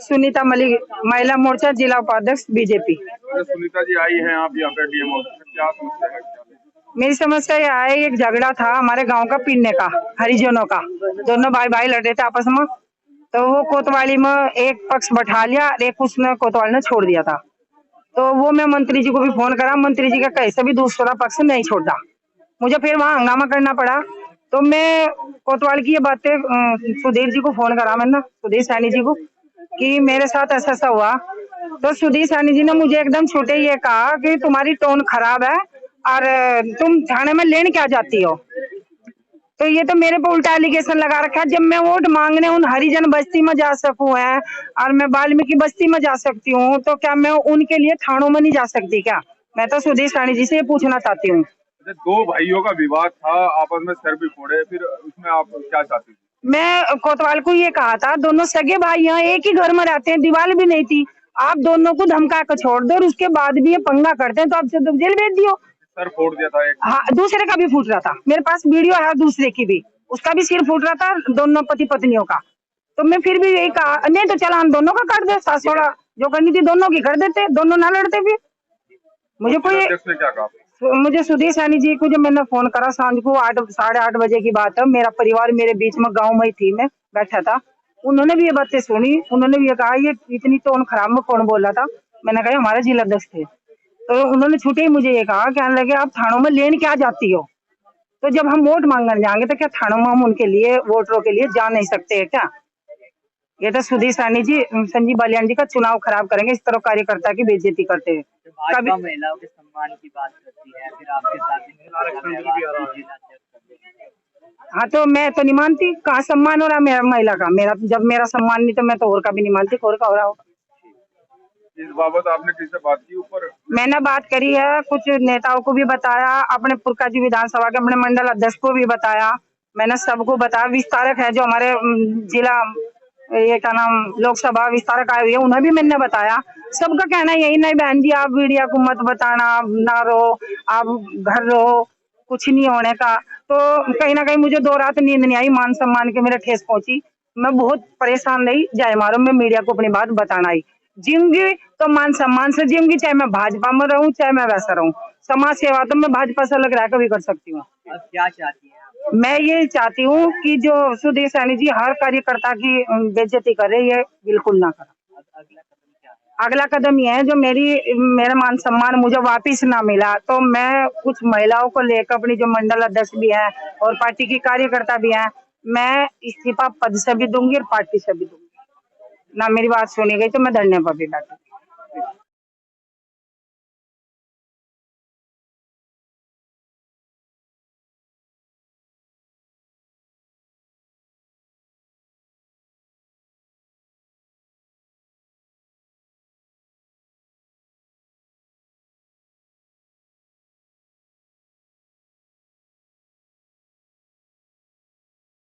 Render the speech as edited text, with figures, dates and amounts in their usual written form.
सुनीता मलिक, महिला मोर्चा, जिला उपाध्यक्ष, बीजेपी। सुनीता जी आई हैं आप यहाँ पे डीएम ऑफिस में, क्या समस्या है? मेरी समस्या यह है, एक झगड़ा था हमारे गांव का पीने का, हरिजनों का। दोनों भाई भाई लड़ रहे थे आपस में, तो वो कोतवाली में एक पक्ष बैठा लिया, एक उसने कोतवाली ने छोड़ दिया था। तो वो मैं मंत्री जी को भी फोन करा, मंत्री जी का कैसे भी दूसरा पक्ष नहीं छोड़ा, मुझे फिर वहां हंगामा करना पड़ा। तो मैं कोतवाल की ये बातें सुधीर जी को फोन करा, मैंने सुधीर सैनी जी को, कि मेरे साथ ऐसा ऐसा हुआ। तो सुधीर सैनी जी ने मुझे एकदम छोटे ये कहा कि तुम्हारी टोन खराब है और तुम थाने में लेने क्या जाती हो। तो ये तो मेरे पे उल्टा एलिगेशन लगा रखा है। जब मैं वोट मांगने उन हरिजन बस्ती में जा सकूं है और मैं वाल्मीकि बस्ती में जा सकती हूँ, तो क्या मैं उनके लिए थानों में नहीं जा सकती क्या? मैं तो सुधीर सैनी जी से ये पूछना चाहती हूँ। दो भाइयों का विवाद था, आपस में सर भी फोड़े, फिर उसमें आप क्या चाहती थी? मैं कोतवाल को ये कहा था, दोनों सगे भाई यहाँ एक ही घर में रहते हैं, दीवार भी नहीं थी, आप दोनों को धमका कर छोड़ दो और उसके बाद भी ये पंगा करते हैं तो आप जेल भेज दियो। सर फोड़ दिया था एक। हाँ, दूसरे का भी फूट रहा था, मेरे पास वीडियो है दूसरे की भी, उसका भी सिर फूट रहा था, दोनों पति पत्नियों का। तो मैं फिर भी यही कहा, नहीं तो चला हम दोनों का कर दे, सासोड़ा जो करनी थी दोनों की कर देते, दोनों ना लड़ते फिर। मुझे कोई क्या कहा? मुझे सुधीर सैनी जी को जब मैंने फोन करा सांझ को 8-8:30 बजे की बात है, मेरा परिवार मेरे बीच में गांव में ही थी, मैं बैठा था, उन्होंने भी ये बातें सुनी, उन्होंने भी ये कहा ये इतनी टोन खराब में कौन बोल रहा था। मैंने कहा हमारे जिला अध्यक्ष थे। तो उन्होंने छूटे ही मुझे ये कहा, कहने लगे आप थानों में लेने क्या जाती हो, तो जब हम वोट मांगने जाएंगे तो क्या थानों में हम उनके लिए वोटरों के लिए जा नहीं सकते है क्या? ये तो सुधीर सैनी जी संजीव बालियान जी का चुनाव खराब करेंगे, इस तरह कार्यकर्ता की बेइज्जती करते हैं। भाजपा महिलाओं के सम्मान की बात करती है, फिर आपके साथ हाँ, तो मैं तो नहीं मानती, कहाँ सम्मान हो रहा मेरा महिला का, मेरा जब मेरा सम्मान नहीं तो मैं तो और का भी नहीं मानती, और का हो रहा होगा। इस बाबत आपने किससे बात की? ऊपर मैंने बात करी है, कुछ नेताओं को भी बताया, अपने पुरकाजी विधानसभा के अपने मंडल अध्यक्ष को भी बताया, मैंने सबको बताया। विस्तारक है जो हमारे जिला ये क्या नाम लोकसभा विस्तारक आए हुए हैं, उन्हें भी मैंने बताया। सबका कहना यही, नहीं बहन जी आप मीडिया को मत बताना, ना रहो, आप घर रहो, कुछ नहीं होने का। तो कहीं ना कहीं मुझे 2 रात नींद नहीं आई, मान सम्मान के मेरे ठेस पहुंची, मैं बहुत परेशान रही। जय मारो, मैं मीडिया को अपनी बात बताना आई, जीऊंगी तो मान सम्मान से जीऊंगी, चाहे मैं भाजपा में रहूं चाहे मैं वैसा रहूं। समाज सेवा तो मैं भाजपा से अलग रहकर भी कर सकती हूँ। क्या चाहती है? मैं ये चाहती हूँ कि जो सुधीर सैनी जी हर कार्यकर्ता की बेइज्जती कर रहे, ये बिल्कुल ना करें। अगला कदम ये है, जो मेरा मान सम्मान मुझे वापिस ना मिला तो मैं कुछ महिलाओं को लेकर, अपनी जो मंडल अध्यक्ष भी है और पार्टी की कार्यकर्ता भी है, मैं इस्तीफा पद से भी दूंगी और पार्टी से भी दूंगी। ना मेरी बात सुनी गई तो मैं धरने पर भी बैठूंगी।